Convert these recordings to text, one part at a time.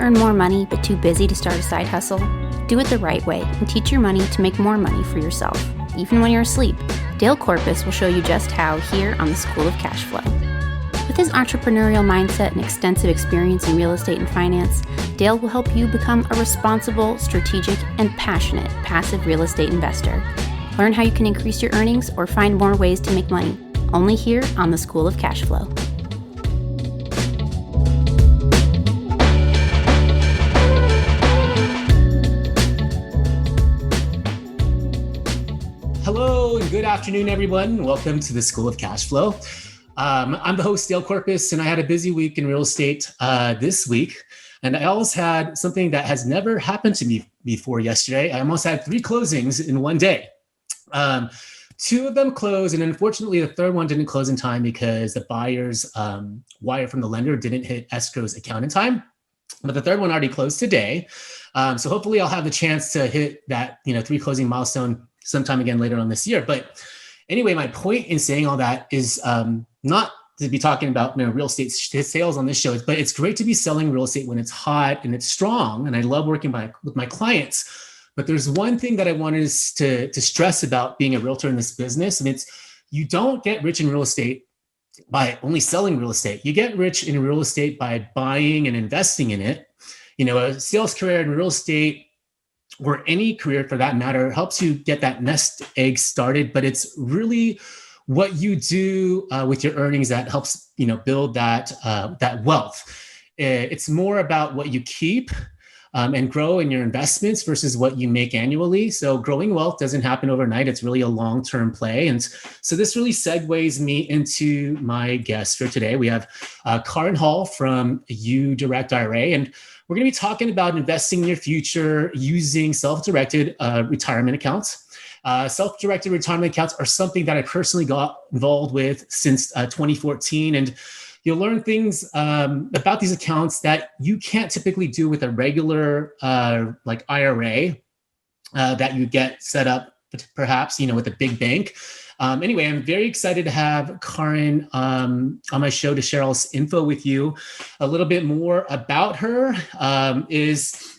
earn more money but too busy to start a side hustle? Do it the right way and teach your money to make more money for yourself, even when you're asleep. Dale Corpus will show you just how here on the School of Cash Flow. With his entrepreneurial mindset and extensive experience in real estate and finance, Dale will help you become a responsible, strategic, and passionate passive real estate investor. Learn how you can increase your earnings or find more ways to make money, only here on the School of Cash Flow. Hello and good afternoon, everyone. Welcome to the School of Cash Flow. I'm the host, Dale Corpus, and I had a busy week in real estate this week. And I almost had something that has never happened to me before yesterday. I almost had 3 closings in one day. 2 of them closed, and unfortunately, the third one didn't close in time because the buyer's wire from the lender didn't hit escrow's account in time. But the third one already closed today. So hopefully I'll have the chance to hit that 3 closing milestone sometime again later on this year. But anyway, my point in saying all that is not to be talking about real estate sales on this show, but it's great to be selling real estate when it's hot and it's strong. And I love working with my clients. But there's one thing that I wanted to stress about being a realtor in this business, and it's you don't get rich in real estate by only selling real estate. You get rich in real estate by buying and investing in it. A sales career in real estate, or any career for that matter, helps you get that nest egg started, but it's really what you do with your earnings that helps build that wealth. It's more about what you keep and grow in your investments versus what you make annually. So growing wealth doesn't happen overnight. It's really a long-term play. And so this really segues me into my guest for today. We have Kaaren Hall from uDirect IRA, and we're going to be talking about investing in your future using self-directed retirement accounts. Self-directed retirement accounts are something that I personally got involved with since 2014. And you'll learn things about these accounts that you can't typically do with a regular like IRA that you get set up perhaps, with a big bank. Anyway, I'm very excited to have Kaaren on my show to share all this info with you. A little bit more about her is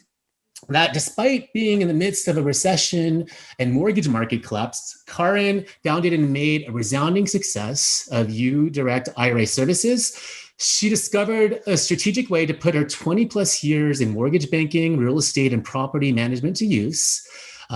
that despite being in the midst of a recession and mortgage market collapse, Kaaren founded and made a resounding success of uDirect IRA Services. She discovered a strategic way to put her 20 plus years in mortgage banking, real estate, and property management to use.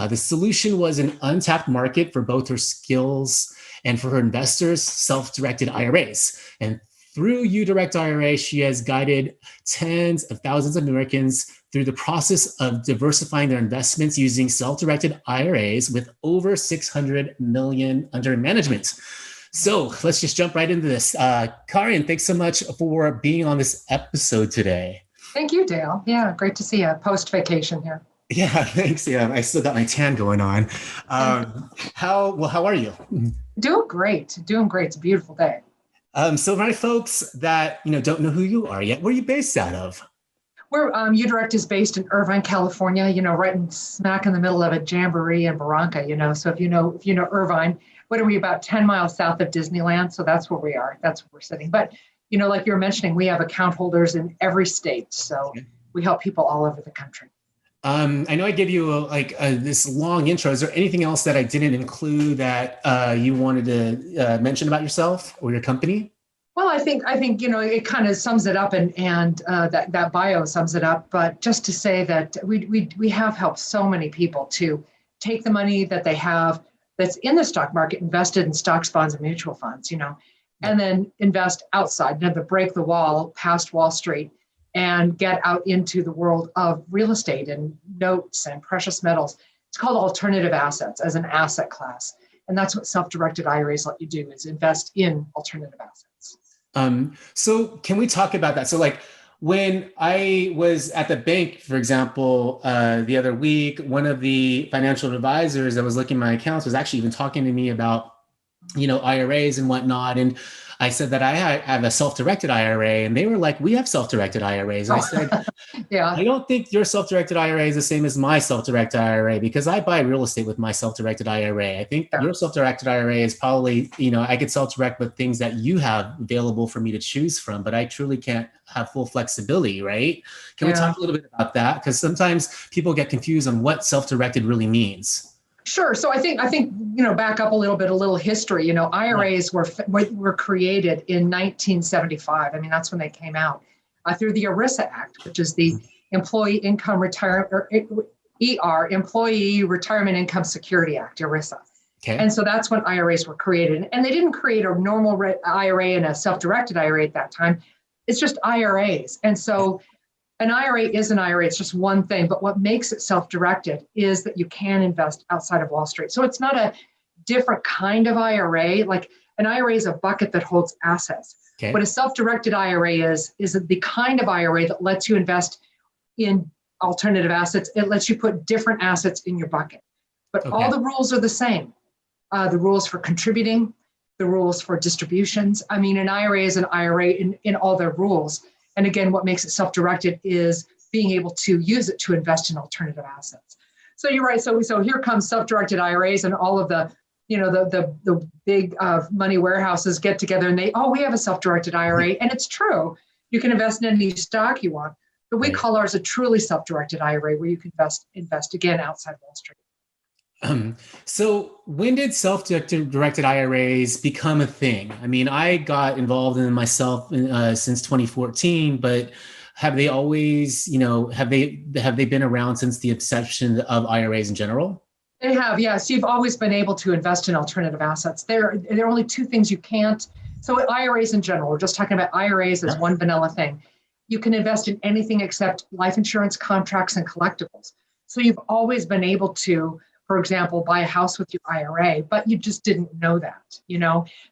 The solution was an untapped market for both her skills and for her investors, self-directed IRAs. And through uDirect IRA, she has guided tens of thousands of Americans through the process of diversifying their investments using self-directed IRAs with over 600 million under management. So let's just jump right into this. Kaaren, thanks so much for being on this episode today. Thank you, Dale. Yeah, great to see you post-vacation here. Yeah, thanks. Yeah, I still got my tan going on. How are you? Doing great. It's a beautiful day. So my folks that don't know who you are yet, where are you based out of? We're uDirect is based in Irvine, California. Right in smack in the middle of a jamboree in Barranca. So if you know Irvine, what are we, about 10 miles south of Disneyland? So that's where we are. That's where we're sitting. But like you were mentioning, we have account holders in every state. So we help people all over the country. I know I gave you this long intro. Is there anything else that I didn't include that you wanted to mention about yourself or your company? Well, I think it kind of sums it up, and that bio sums it up. But just to say that we have helped so many people to take the money that they have that's in the stock market, invested in stocks, bonds, and mutual funds, and then invest outside, to break the wall past Wall Street and get out into the world of real estate and notes and precious metals. It's called alternative assets as an asset class. And that's what self-directed IRAs let you do, is invest in alternative assets. So can we talk about that? So when I was at the bank, for example, the other week, one of the financial advisors that was looking at my accounts was actually even talking to me about, IRAs and whatnot. And I said that I have a self-directed IRA, and they were like, we have self-directed IRAs. I said, Yeah. I don't think your self-directed IRA is the same as my self-directed IRA because I buy real estate with my self-directed IRA. I think your self-directed IRA is probably, I could self-direct with things that you have available for me to choose from, but I truly can't have full flexibility, right? Can we talk a little bit about that? Because sometimes people get confused on what self-directed really means. Sure. So I think back up a little history. IRAs were created in 1975. I mean, that's when they came out through the ERISA Act, which is the Employee Income Retirement or Employee Retirement Income Security Act, ERISA. Okay. And so that's when IRAs were created. And they didn't create a normal IRA and a self-directed IRA at that time. It's just IRAs. And so an IRA is an IRA. It's just one thing. But what makes it self-directed is that you can invest outside of Wall Street. So it's not a different kind of IRA. Like an IRA is a bucket that holds assets. Okay. What a self-directed IRA is the kind of IRA that lets you invest in alternative assets. It lets you put different assets in your bucket. But all the rules are the same. The rules for contributing, the rules for distributions. I mean, an IRA is an IRA in all their rules. And again, what makes it self-directed is being able to use it to invest in alternative assets. So you're right. So here comes self-directed IRAs, and all of the big money warehouses get together and we have a self-directed IRA. And it's true. You can invest in any stock you want, but we call ours a truly self-directed IRA where you can invest again outside Wall Street. So when did self-directed IRAs become a thing? I mean, I got involved in them myself since 2014, but have they always, have they been around since the inception of IRAs in general? They have, yes. You've always been able to invest in alternative assets. There are only two things you can't. So IRAs in general, we're just talking about IRAs as one vanilla thing. You can invest in anything except life insurance contracts and collectibles. So you've always been able to, for example, buy a house with your IRA, but you just didn't know that,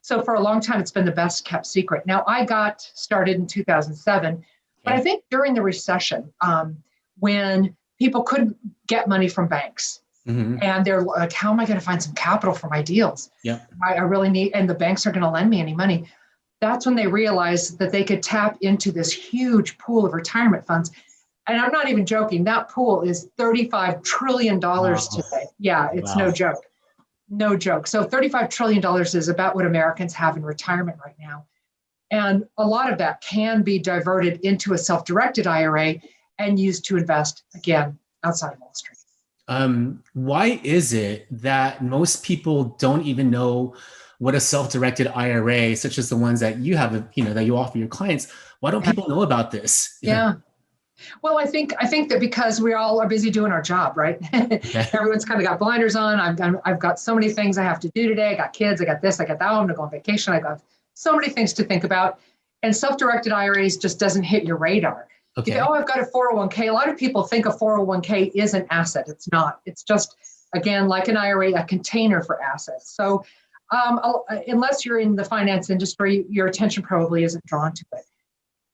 So for a long time, it's been the best kept secret. Now, I got started in 2007, but I think during the recession, when people couldn't get money from banks, and they're like, how am I going to find some capital for my deals? Yeah, I really need, and the banks are going to lend me any money. That's when they realized that they could tap into this huge pool of retirement funds. And I'm not even joking. That pool is $35 trillion today. Yeah, it's no joke. No joke. So $35 trillion is about what Americans have in retirement right now. And a lot of that can be diverted into a self-directed IRA and used to invest, again, outside of Wall Street. Why is it that most people don't even know what a self-directed IRA, such as the ones that you have, that you offer your clients, why don't people know about this? Yeah. Well, I think that because we all are busy doing our job, right? Everyone's kind of got blinders on. I've got so many things I have to do today. I got kids. I got this. I got that. I'm going to go on vacation. I got so many things to think about. And self-directed IRAs just doesn't hit your radar. Okay. You go, I've got a 401k. A lot of people think a 401k is an asset. It's not. It's just, again, like an IRA, a container for assets. So unless you're in the finance industry, your attention probably isn't drawn to it.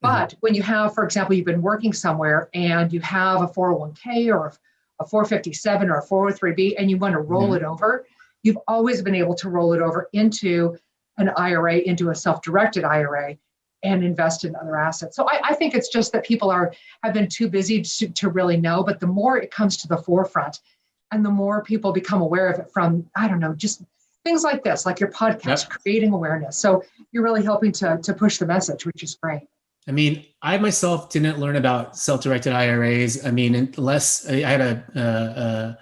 But when you have, for example, you've been working somewhere and you have a 401k or a 457 or a 403b and you want to roll it over, you've always been able to roll it over into an IRA, into a self-directed IRA and invest in other assets. So I think it's just that people have been too busy to really know, but the more it comes to the forefront and the more people become aware of it from, I don't know, just things like this, like your podcast, creating awareness. So you're really helping to push the message, which is great. I mean, I myself didn't learn about self-directed IRAs. I mean, unless I had a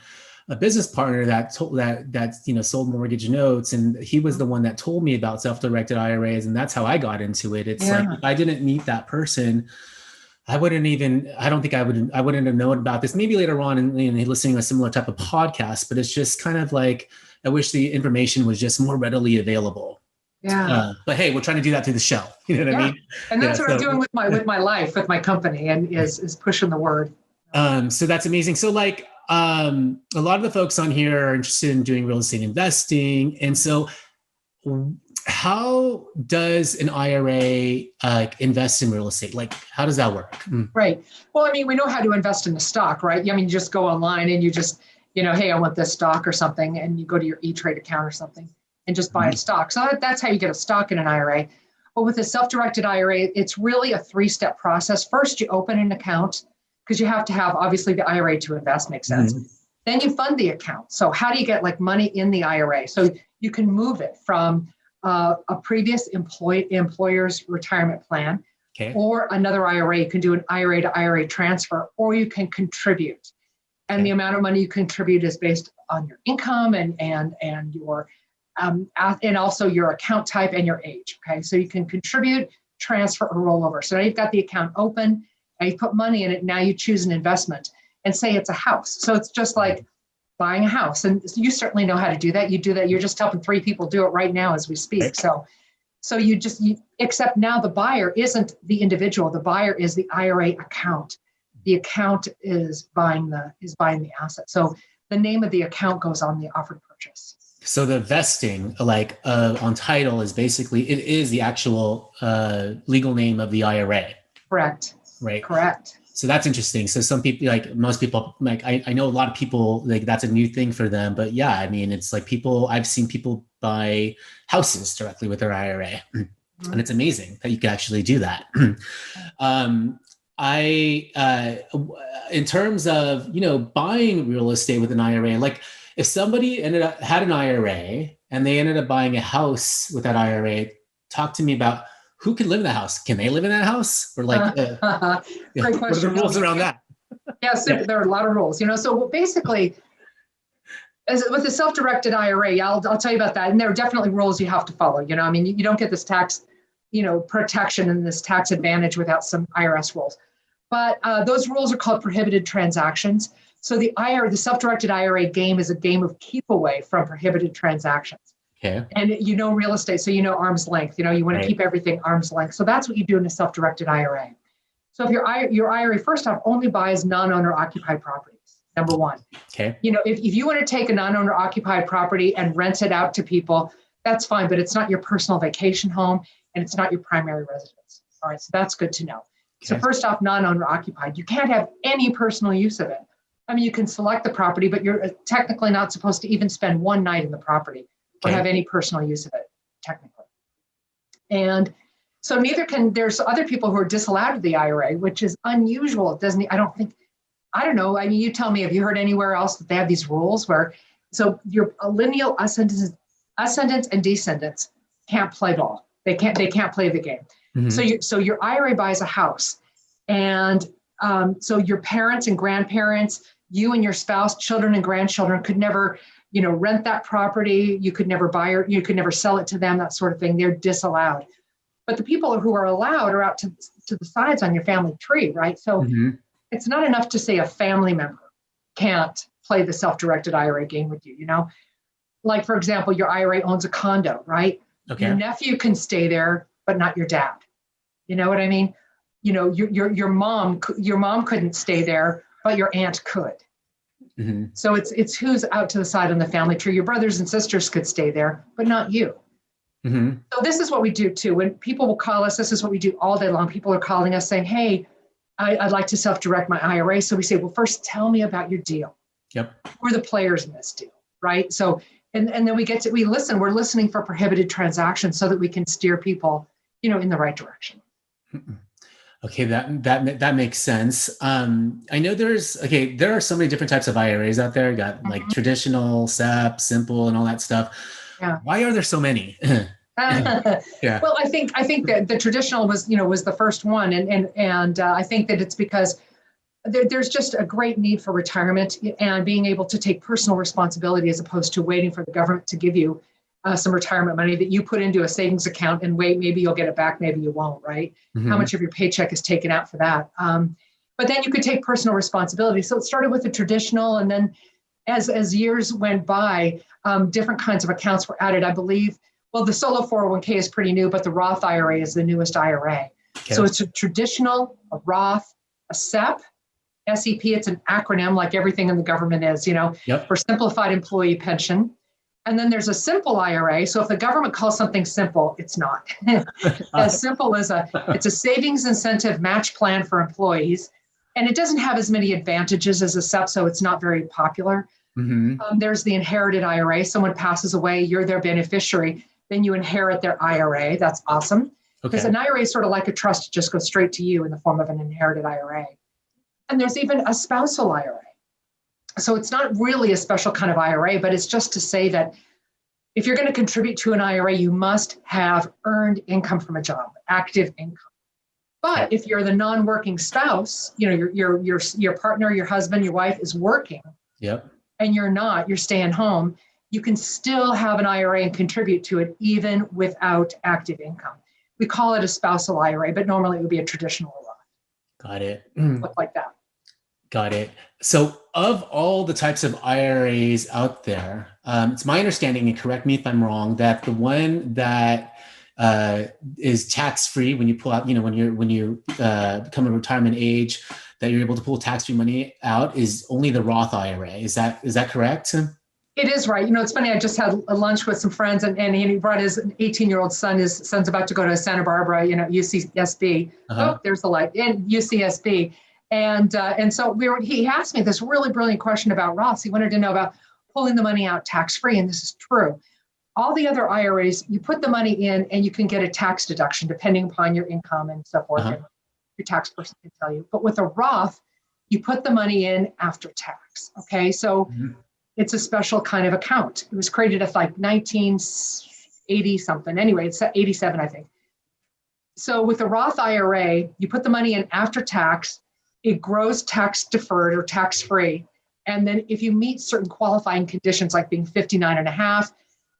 business partner that sold mortgage notes, and he was the one that told me about self-directed IRAs, and that's how I got into it. It's like if I didn't meet that person, I wouldn't have known about this. Maybe later on in listening to a similar type of podcast, but it's just kind of like I wish the information was just more readily available. Yeah. But hey, we're trying to do that through the show. You know what I mean? And that's what I'm doing with my life, with my company, and is pushing the word. So that's amazing. So like a lot of the folks on here are interested in doing real estate investing. And so how does an IRA invest in real estate? Like, how does that work? Right. Well, I mean, we know how to invest in a stock, right? I mean, you just go online and you just, hey, I want this stock or something, and you go to your E-Trade account or something and just buy a stock. So that's how you get a stock in an IRA. But with a self-directed IRA, it's really a 3-step process. First, you open an account because you have to have, obviously, the IRA to invest, makes sense. Mm-hmm. Then you fund the account. So how do you get like money in the IRA? So you can move it from a previous employer's retirement plan, or another IRA. You can do an IRA to IRA transfer, or you can contribute. And the amount of money you contribute is based on your income and your and also your account type and your age. Okay, so you can contribute, transfer, or roll over. So now you've got the account open. Now you put money in it. Now you choose an investment, and say it's a house. So it's just like buying a house, and you certainly know how to do that. You do that. You're just helping 3 people do it right now as we speak. Right. So you except now the buyer isn't the individual. The buyer is the IRA account. The account is buying the asset. So the name of the account goes on the offered purchase. So the vesting, like on title, is basically, it is the actual legal name of the IRA. Correct. Right. Correct. So that's interesting. So some people, like most people, like I know a lot of people, like that's a new thing for them. But yeah, I mean, it's like I've seen people buy houses directly with their IRA, mm-hmm. and it's amazing that you can actually do that. In terms of, buying real estate with an IRA, like if somebody had an IRA and they ended up buying a house with that IRA, talk to me about who can live in that house. Can they live in that house? Or like, Great question. What are the rules around that? There are a lot of rules, So basically, with the self-directed IRA, I'll tell you about that. And there are definitely rules you have to follow. You don't get this tax, protection and this tax advantage without some IRS rules. But those rules are called prohibited transactions. So the self-directed IRA game is a game of keep away from prohibited transactions. Okay. And real estate, so arm's length. You want to keep everything arm's length. So that's what you do in a self-directed IRA. So if your IRA, first off, only buys non-owner occupied properties, number one. Okay. If you want to take a non-owner occupied property and rent it out to people, that's fine, but it's not your personal vacation home and it's not your primary residence. All right, so that's good to know. Okay. So first off, non-owner occupied. You can't have any personal use of it. I mean, you can select the property, but you're technically not supposed to even spend one night in the property or have any personal use of it, technically. And so there's other people who are disallowed of the IRA, which is unusual. I don't know. I mean, you tell me, have you heard anywhere else that they have these rules so your lineal ascendants and descendants can't play ball. They can't play the game. Mm-hmm. So your IRA buys a house, and so your parents and grandparents, you and your spouse, children and grandchildren could never, rent that property. You could never buy it. You could never sell it to them, that sort of thing. They're disallowed. But the people who are allowed are out to the sides on your family tree, right? So mm-hmm. It's not enough to say a family member can't play the self-directed IRA game with you, Like, for example, your IRA owns a condo, right? Okay. Your nephew can stay there, but not your dad. You know what I mean? Your mom couldn't stay there, but your aunt could. Mm-hmm. So it's who's out to the side on the family tree. Your brothers and sisters could stay there, but not you. Mm-hmm. So this is what we do too. When people will call us, this is what we do all day long. People are calling us saying, "Hey, I'd like to self-direct my IRA." So we say, "Well, first tell me about your deal." Yep. We're the players in this deal, right? So and then we listen. We're listening for prohibited transactions so that we can steer people, in the right direction. Mm-mm. Okay, that makes sense. I know there are so many different types of IRAs out there. You got like mm-hmm. traditional, SEP, simple, and all that stuff. Yeah. Why are there so many? Yeah. Well, I think that the traditional was the first one, and I think that it's because there's just a great need for retirement and being able to take personal responsibility as opposed to waiting for the government to give you some retirement money that you put into a savings account and wait, maybe you'll get it back, maybe you won't, right? Mm-hmm. How much of your paycheck is taken out for that? But then you could take personal responsibility. So it started with the traditional, and then as years went by, different kinds of accounts were added. I believe, well, the solo 401k is pretty new, but the Roth IRA is the newest IRA. Okay. So it's a traditional, a Roth, a SEP, SEP, it's an acronym like everything in the government is, yep. for Simplified Employee Pension. And then there's a simple IRA. So if the government calls something simple, it's not. As simple as it's a savings incentive match plan for employees. And it doesn't have as many advantages as a SEP, so it's not very popular. Mm-hmm. There's the inherited IRA. Someone passes away, you're their beneficiary, then you inherit their IRA. That's awesome. Because Okay. an IRA is sort of like a trust, it just goes straight to you in the form of an inherited IRA. And there's even a spousal IRA. So it's not really a special kind of IRA, but it's just to say that if you're going to contribute to an IRA, you must have earned income from a job, active income. But if you're the non-working spouse, your partner, your husband, your wife is working, Yep. and you're not, you're staying home, you can still have an IRA and contribute to it even without active income. We call it a spousal IRA, but normally it would be a traditional Roth. Got it. Look like that. Got it. So of all the types of IRAs out there, it's my understanding, and correct me if I'm wrong, that the one that is tax-free when you pull out, when you become a retirement age, that you're able to pull tax-free money out is only the Roth IRA. Is that correct? It is right. It's funny. I just had a lunch with some friends, and he brought his 18-year-old son. His son's about to go to Santa Barbara, UCSB. Uh-huh. Oh, there's the light. And UCSB. And so he asked me this really brilliant question about Roths. He wanted to know about pulling the money out tax-free, and this is true. All the other IRAs, you put the money in and you can get a tax deduction depending upon your income and so forth. And your tax person can tell you. But with a Roth, you put the money in after tax. Okay, so it's a special kind of account. It was created at like 1980 something. Anyway, it's 87, I think. So with the Roth IRA, you put the money in after tax. It grows tax deferred or tax free. And then if you meet certain qualifying conditions, like being 59 and a half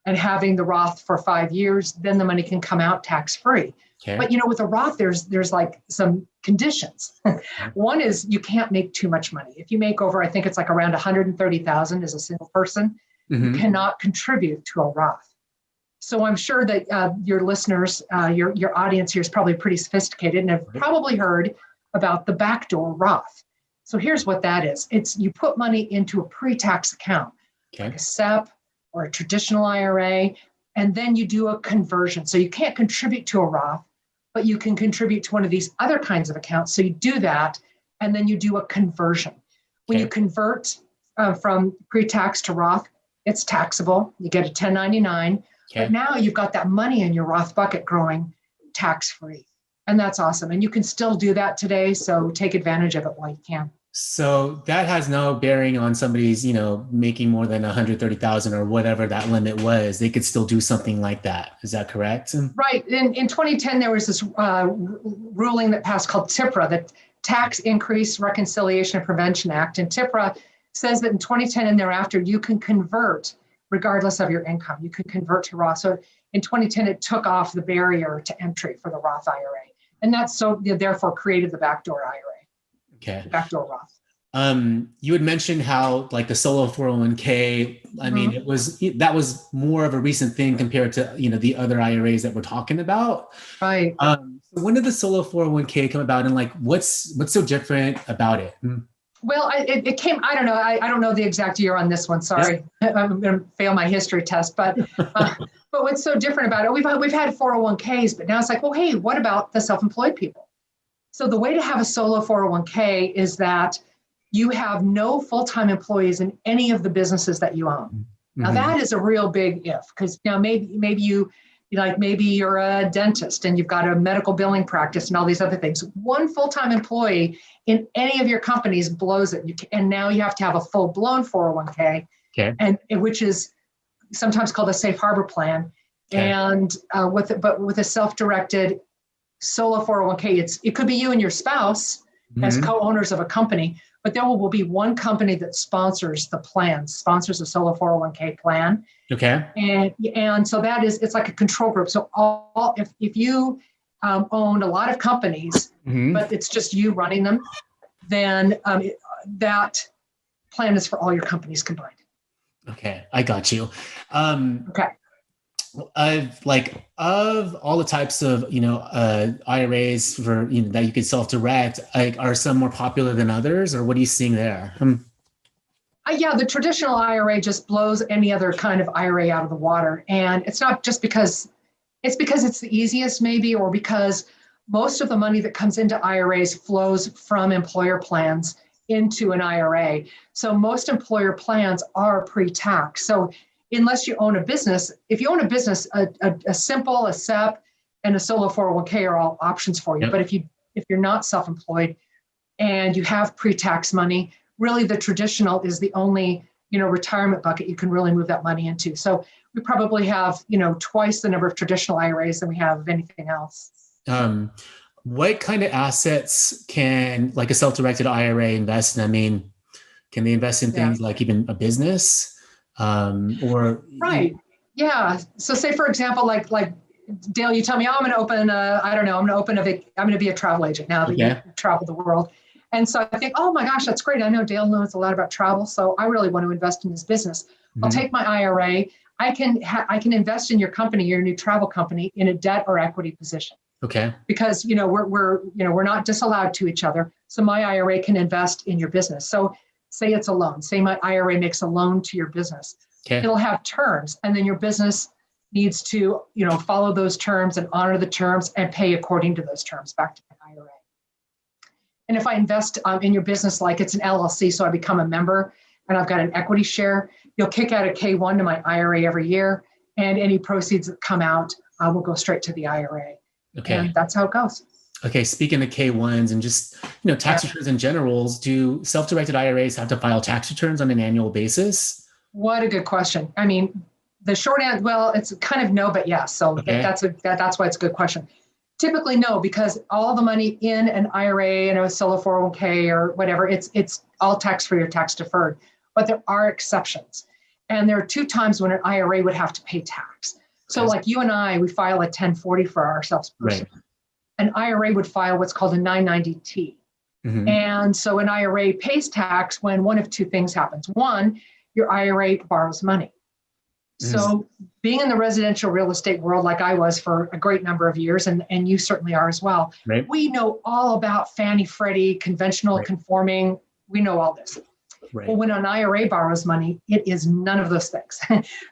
and having the Roth for 5 years, then the money can come out tax free. Okay. But with a Roth, there's like some conditions. One is you can't make too much money. If you make over, I think it's like around 130,000 as a single person, you cannot contribute to a Roth. So I'm sure that your listeners, your audience here is probably pretty sophisticated and have probably heard about the backdoor Roth. So here's what that is. It's you put money into a pre-tax account, like a SEP or a traditional IRA, and then you do a conversion. So you can't contribute to a Roth, but you can contribute to one of these other kinds of accounts. So you do that, and then you do a conversion. When you convert from pre-tax to Roth, it's taxable. You get a 1099, but now you've got that money in your Roth bucket growing tax-free. And that's awesome. And you can still do that today. So take advantage of it while you can. So that has no bearing on somebody's, making more than 130,000 or whatever that limit was. They could still do something like that. Is that correct? Right. In 2010, there was this ruling that passed called TIPRA, the Tax Increase Reconciliation and Prevention Act. And TIPRA says that in 2010 and thereafter, you can convert regardless of your income. You can convert to Roth. So in 2010, it took off the barrier to entry for the Roth IRA. And that's therefore created the backdoor IRA. Okay. The backdoor Roth. You had mentioned how like the solo 401k, I mean, that was more of a recent thing compared to, the other IRAs that we're talking about. Right. So when did the solo 401k come about, and like, what's so different about it? Well, it came, I don't know. I don't know the exact year on this one. Sorry. I'm going to fail my history test, but what's so different about it? We've had 401ks, but now it's like, well, hey, what about the self-employed people? So the way to have a solo 401k is that you have no full-time employees in any of the businesses that you own. Now that is a real big if, because now maybe you're a dentist and you've got a medical billing practice and all these other things. One full-time employee in any of your companies blows it, and now you have to have a full-blown 401k, and which is sometimes called a safe harbor plan. And with a self-directed solo 401k, it could be you and your spouse as co-owners of a company, but there will be one company that sponsors the plan, sponsors a solo 401k plan. Okay. And so it's like a control group. So if you own a lot of companies, but it's just you running them, then that plan is for all your companies combined. Okay. I got you. Okay. Of all the types of IRAs for that you can self-direct, are some more popular than others, or what are you seeing there? Yeah, the traditional IRA just blows any other kind of IRA out of the water, and it's not just because it's the easiest, maybe, or because most of the money that comes into IRAs flows from employer plans into an IRA. So most employer plans are pre-tax. So unless you own a business, if you own a business, a SEP, and a solo 401k are all options for you. Yep. But if you're not self-employed and you have pre-tax money, really the traditional is the only, retirement bucket you can really move that money into. So we probably have, twice the number of traditional IRAs than we have of anything else. What kind of assets can like a self-directed IRA invest in? I mean, can they invest in things like even a business or? Right. Yeah. So say, for example, like Dale, you tell me, I'm going to open I'm going to be a travel agent now that you travel the world. And so I think, oh my gosh, that's great. I know Dale knows a lot about travel. So I really want to invest in his business. Mm-hmm. I'll take my IRA. I can invest in your company, your new travel company, in a debt or equity position. Okay. Because, we're not disallowed to each other. So my IRA can invest in your business. So say it's a loan. Say my IRA makes a loan to your business. Okay. It'll have terms, and then your business needs to, follow those terms and honor the terms and pay according to those terms back to my IRA. And if I invest in your business like it's an LLC, so I become a member and I've got an equity share, you'll kick out a K-1 to my IRA every year, and any proceeds that come out will go straight to the IRA. Okay. And that's how it goes. Okay. Speaking of K-1s and just, tax returns in general, do self-directed IRAs have to file tax returns on an annual basis? What a good question. I mean, the short answer, well, it's kind of no, but yes. So that's why it's a good question. Typically no, because all the money in an IRA and a solo 401k or whatever, it's all tax-free or tax deferred. But there are exceptions. And there are 2 times when an IRA would have to pay tax. So like you and I, we file a 1040 for ourselves personally. Right. An IRA would file what's called a 990T. Mm-hmm. And so an IRA pays tax when one of 2 things happens. One, your IRA borrows money. So being in the residential real estate world, like I was for a great number of years, and you certainly are as well, we know all about Fannie, Freddie, conventional, conforming. We know all this. Right. Well, when an IRA borrows money, it is none of those things.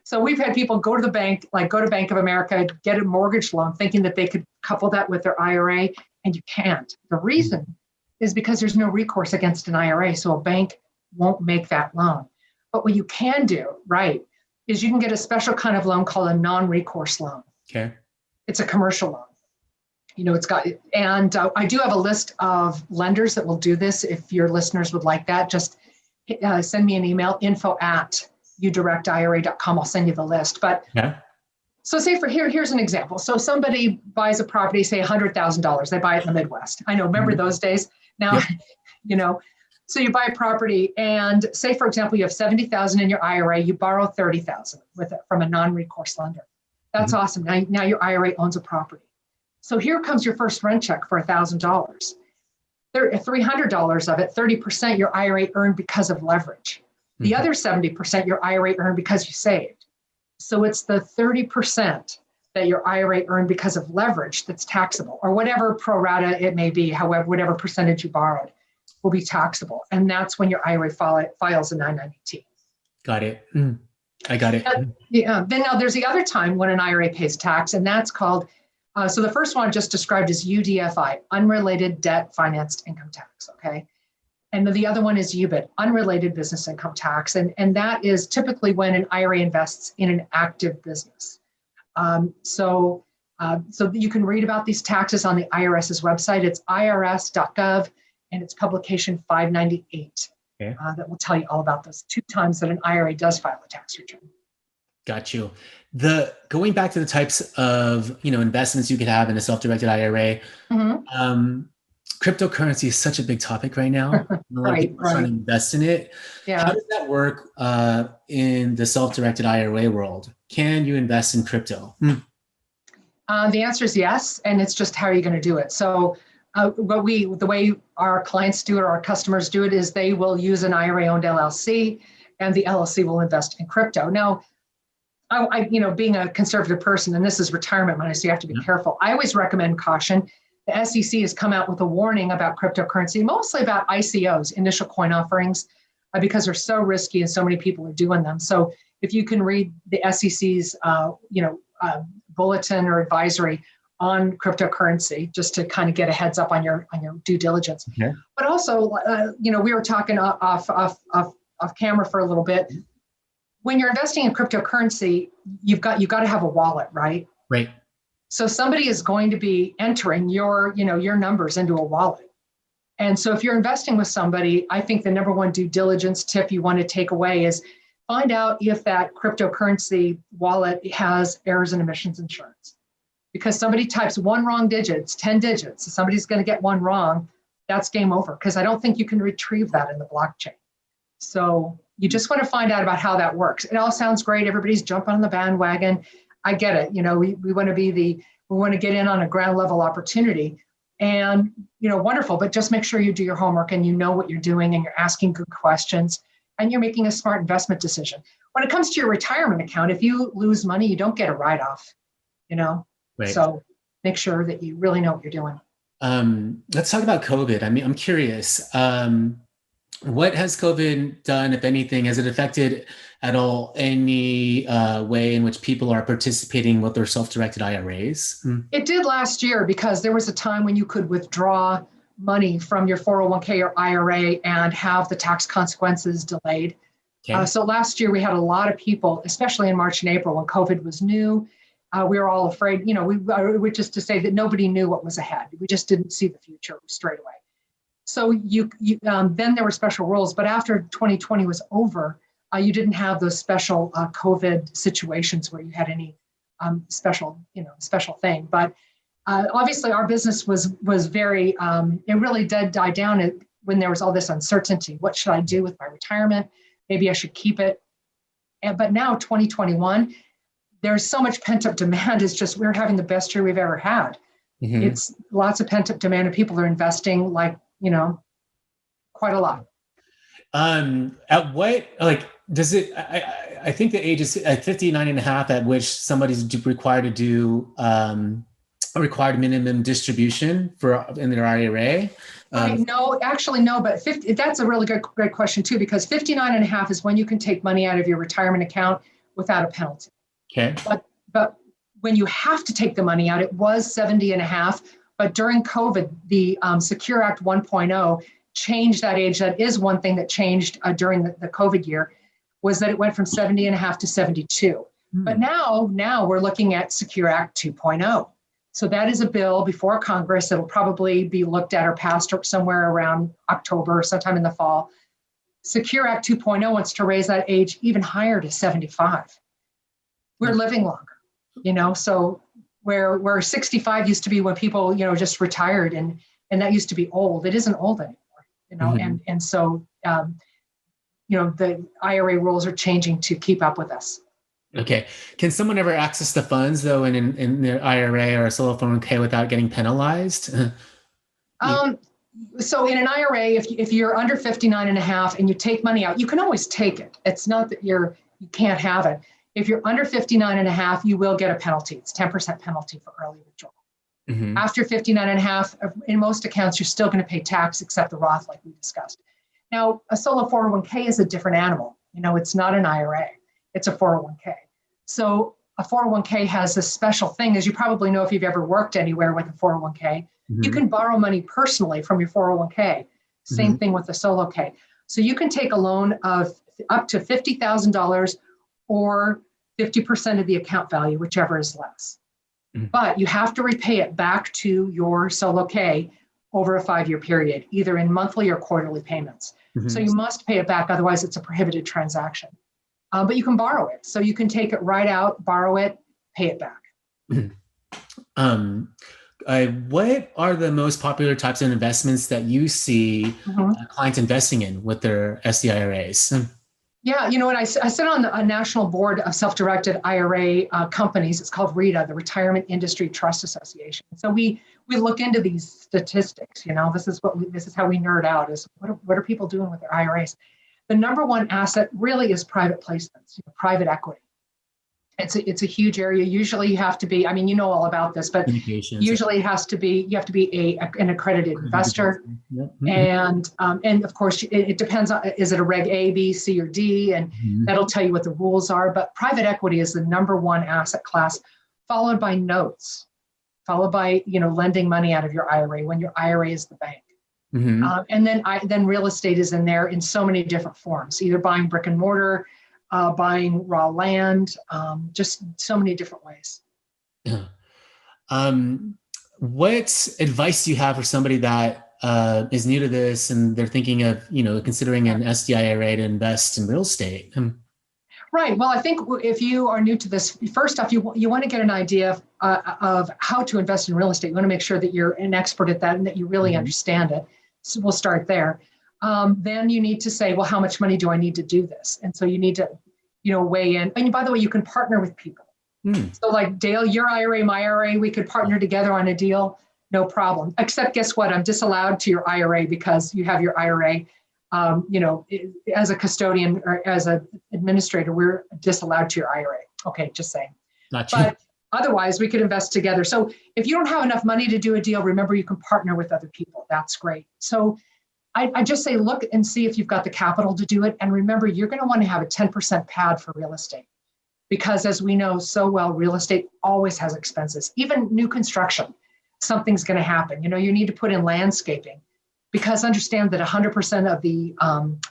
So we've had people go to the bank, like go to Bank of America, get a mortgage loan, thinking that they could couple that with their IRA, and you can't. The reason is because there's no recourse against an IRA, so a bank won't make that loan. But what you can do, is you can get a special kind of loan called a non-recourse loan. Okay. It's a commercial loan. I do have a list of lenders that will do this. If your listeners would like that, just send me an email, info@udirectira.com. I'll send you the list. But so say here's an example. So somebody buys a property, say $100,000. They buy it in the Midwest. I know, remember those days? Now, so you buy a property and say, for example, you have $70,000 in your IRA, you borrow $30,000 from a non-recourse lender. That's awesome. Now your IRA owns a property. So here comes your first rent check for $1,000. $300 of it, 30%, your IRA earned because of leverage. The other 70% your IRA earned because you saved. So it's the 30% that your IRA earned because of leverage that's taxable, or whatever pro rata it may be, however, whatever percentage you borrowed will be taxable. And that's when your IRA files a 990T. Got it. I got it. Then now there's the other time when an IRA pays tax, and that's called, so the first one I just described is UDFI, Unrelated Debt Financed Income Tax, okay? And the other one is UBIT, Unrelated Business Income Tax. And that is typically when an IRA invests in an active business. So you can read about these taxes on the IRS's website. It's irs.gov. And it's publication 598 that will tell you all about those 2 times that an IRA does file a tax return. Got you. Going back to the types of investments you could have in a self-directed IRA, cryptocurrency is such a big topic right now. A lot of people are trying to invest in it. Yeah. How does that work in the self-directed IRA world? Can you invest in crypto? The answer is yes, and it's just how are you going to do it? So the way our clients do it, or our customers do it, is they will use an IRA-owned LLC, and the LLC will invest in crypto. Now, I being a conservative person, and this is retirement money, so you have to be careful. I always recommend caution. The SEC has come out with a warning about cryptocurrency, mostly about ICOs, initial coin offerings, because they're so risky and so many people are doing them. So if you can read the SEC's, bulletin or advisory on cryptocurrency, just to kind of get a heads up on your due diligence. Okay. But also, we were talking off camera for a little bit. When you're investing in cryptocurrency, you've got to have a wallet, right? Right. So somebody is going to be entering your numbers into a wallet. And so if you're investing with somebody, I think the number one due diligence tip you want to take away is find out if that cryptocurrency wallet has errors and omissions insurance. Because somebody types one wrong digit, it's 10 digits. So somebody's going to get one wrong, that's game over. Because I don't think you can retrieve that in the blockchain. So you just want to find out about how that works. It all sounds great. Everybody's jumping on the bandwagon. I get it. We want to get in on a ground level opportunity. And, wonderful, but just make sure you do your homework and you know what you're doing and you're asking good questions and you're making a smart investment decision. When it comes to your retirement account, if you lose money, you don't get a write-off, Right. So make sure that you really know what you're doing. Let's talk about COVID. I mean, I'm curious, what has COVID done, if anything? Has it affected at all any way in which people are participating with their self-directed IRAs? It did last year because there was a time when you could withdraw money from your 401k or IRA and have the tax consequences delayed. Okay. So last year we had a lot of people, especially in March and April when COVID was new. We were all afraid, we just to say that nobody knew what was ahead. We just didn't see the future straight away. So then there were special rules, but after 2020 was over, you didn't have those special COVID situations where you had any special thing. But obviously our business was very, it really did die down when there was all this uncertainty. What should I do with my retirement? Maybe I should keep it. But now 2021, there's so much pent up demand. It's just, we're having the best year we've ever had. Mm-hmm. It's lots of pent up demand and people are investing quite a lot. At what, does it, I think the age is at 59 and a half at which somebody's required to do a required minimum distribution in their IRA. No, actually no, but that's a really great question too, because 59 and a half is when you can take money out of your retirement account without a penalty. Okay. But when you have to take the money out, it was 70 and a half. But during COVID, the Secure Act 1.0 changed that age. That is one thing that changed during the COVID year, was that it went from 70 and a half to 72. But now we're looking at Secure Act 2.0. So that is a bill before Congress. It'll probably be looked at or passed somewhere around October or sometime in the fall. Secure Act 2.0 wants to raise that age even higher to 75. We're living longer, so where 65 used to be when people, just retired and that used to be old. It isn't old anymore, mm-hmm. and so, the IRA rules are changing to keep up with us. Okay. Can someone ever access the funds though in their IRA or a solo 401k without getting penalized? So in an IRA, if you're under 59 and a half and you take money out, you can always take it. It's not that you can't have it. If you're under 59 and a half, you will get a penalty. It's 10% penalty for early withdrawal. Mm-hmm. After 59 and a half, in most accounts, you're still going to pay tax except the Roth, like we discussed. Now, a solo 401k is a different animal. It's not an IRA. It's a 401k. So a 401k has a special thing, as you probably know if you've ever worked anywhere with a 401k. Mm-hmm. You can borrow money personally from your 401k. Same mm-hmm. thing with the solo K. So you can take a loan of up to $50,000 or 50% of the account value, whichever is less. Mm-hmm. But you have to repay it back to your solo K over a 5-year period, either in monthly or quarterly payments. Mm-hmm. So you must pay it back, otherwise it's a prohibited transaction. But you can borrow it. So you can take it right out, borrow it, pay it back. Mm-hmm. What are the most popular types of investments that you see mm-hmm. Clients investing in with their SDIRAs? Yeah, I sit on a national board of self-directed IRA companies. It's called RITA, the Retirement Industry Trust Association. So we look into these statistics. This is how we nerd out. Is what are people doing with their IRAs? The number one asset really is private placements, private equity. It's a huge area. Usually you have to be, all about this, but usually you have to be an accredited investor. Mm-hmm. And of course it depends on, is it a Reg A, B, C, or D? And mm-hmm. that'll tell you what the rules are. But private equity is the number one asset class, followed by notes, followed by, lending money out of your IRA when your IRA is the bank. Mm-hmm. And then real estate is in there in so many different forms, either buying brick and mortar, buying raw land, just so many different ways. What advice do you have for somebody that is new to this and they're thinking of, considering an SDIRA to invest in real estate? Right. Well, I think if you are new to this, first off, you want to get an idea of how to invest in real estate. You want to make sure that you're an expert at that and that you really understand it. So we'll start there. Then you need to say, well, how much money do I need to do this? And so you need to, weigh in. And by the way, you can partner with people. So like Dale, your IRA, my IRA, we could partner together on a deal, no problem. Except guess what? I'm disallowed to your IRA because you have your IRA. As a custodian or as an administrator, we're disallowed to your IRA. Okay, just saying. Gotcha. But otherwise, we could invest together. So if you don't have enough money to do a deal, remember you can partner with other people. That's great. So I just say, look and see if you've got the capital to do it. And remember, you're going to want to have a 10% pad for real estate. Because as we know so well, real estate always has expenses, even new construction, something's going to happen. You need to put in landscaping because understand that 100% of the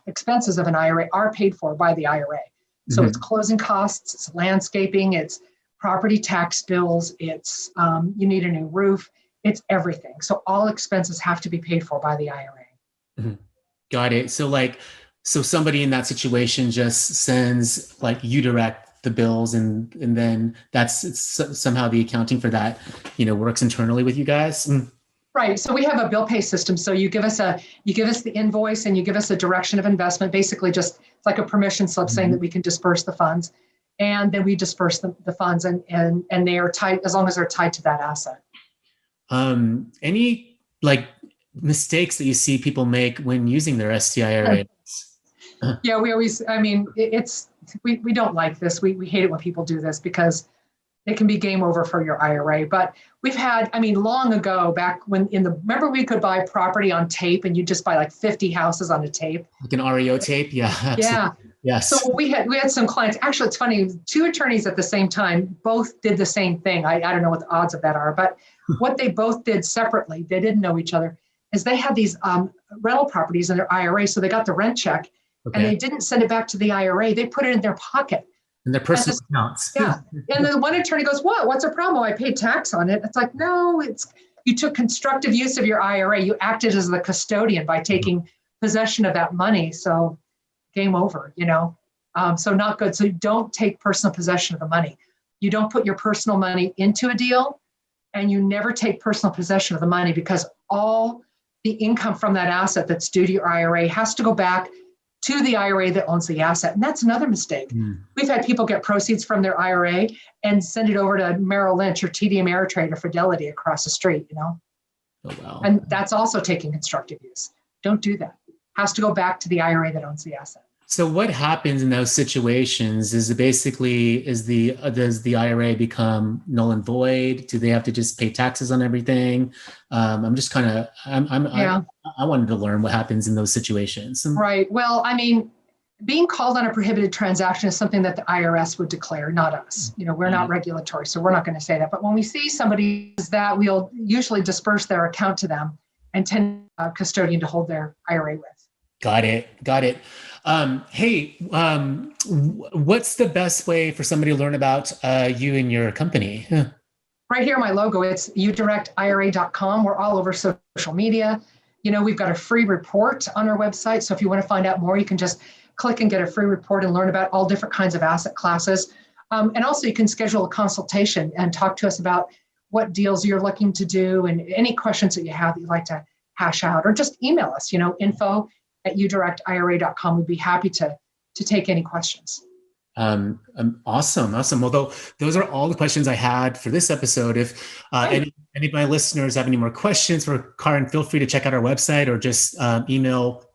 expenses of an IRA are paid for by the IRA. So it's closing costs, it's landscaping, it's property tax bills, it's you need a new roof, it's everything. So all expenses have to be paid for by the IRA. Got it. So somebody in that situation just sends like uDirect the bills and then somehow the accounting for that, works internally with you guys. Right. So we have a bill pay system. So you give us the invoice and you give us a direction of investment, basically just like a permission slip saying that we can disperse the funds. And then we disperse the funds and they are tied as long as they're tied to that asset. Any like mistakes that you see people make when using their SDIRA? Yeah, we don't like this. We hate it when people do this because it can be game over for your IRA. But we've had, long ago, back when remember we could buy property on tape and you just buy like 50 houses on a tape? Like an REO tape? Yeah. Absolutely. Yeah. Yes. So we had some clients, actually it's funny, two attorneys at the same time, both did the same thing. I don't know what the odds of that are, but what they both did separately, they didn't know each other, is they had these rental properties in their IRA. So they got the rent check. Okay. And they didn't send it back to the IRA. They put it in their pocket. In their personal accounts. Yeah. And the one attorney goes, what's a problem? I paid tax on it. It's like, no, you took constructive use of your IRA. You acted as the custodian by taking possession of that money. So game over, so not good. So you don't take personal possession of the money. You don't put your personal money into a deal and you never take personal possession of the money because all the income from that asset that's due to your IRA has to go back to the IRA that owns the asset. And that's another mistake. We've had people get proceeds from their IRA and send it over to Merrill Lynch or TD Ameritrade or Fidelity across the street, Oh, wow. And that's also taking constructive use. Don't do that. Has to go back to the IRA that owns the asset. So what happens in those situations? Does the IRA become null and void? Do they have to just pay taxes on everything? I wanted to learn what happens in those situations. Right. Well, being called on a prohibited transaction is something that the IRS would declare, not us. We're not regulatory, so we're not going to say that. But when we see somebody that, we'll usually disperse their account to them and tend a custodian to hold their IRA with. Got it. What's the best way for somebody to learn about you and your company? Right here, my logo, it's uDirectIRA.com. We're all over social media. We've got a free report on our website. So if you want to find out more, you can just click and get a free report and learn about all different kinds of asset classes. And also you can schedule a consultation and talk to us about what deals you're looking to do and any questions that you have that you'd like to hash out, or just email us, info@uDirectIRA.com. We'd be happy to take any questions. Awesome. Well, those are all the questions I had for this episode. If any of my listeners have any more questions for Kaaren, feel free to check out our website or just email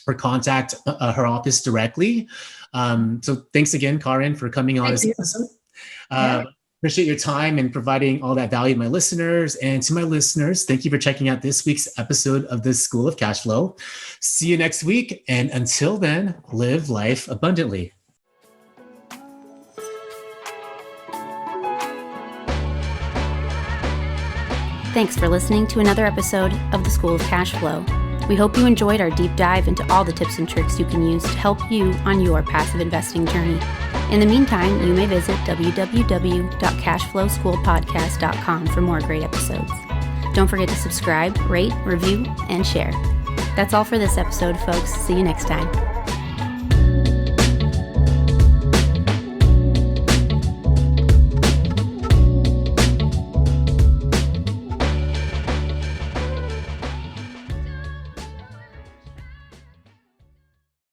or contact her office directly. So thanks again, Kaaren, for coming on this episode. Appreciate your time and providing all that value to my listeners. And to my listeners, thank you for checking out this week's episode of the School of Cash Flow. See you next week. And until then, live life abundantly. Thanks for listening to another episode of the School of Cash Flow. We hope you enjoyed our deep dive into all the tips and tricks you can use to help you on your passive investing journey. In the meantime, you may visit www.cashflowschoolpodcast.com for more great episodes. Don't forget to subscribe, rate, review, and share. That's all for this episode, folks. See you next time.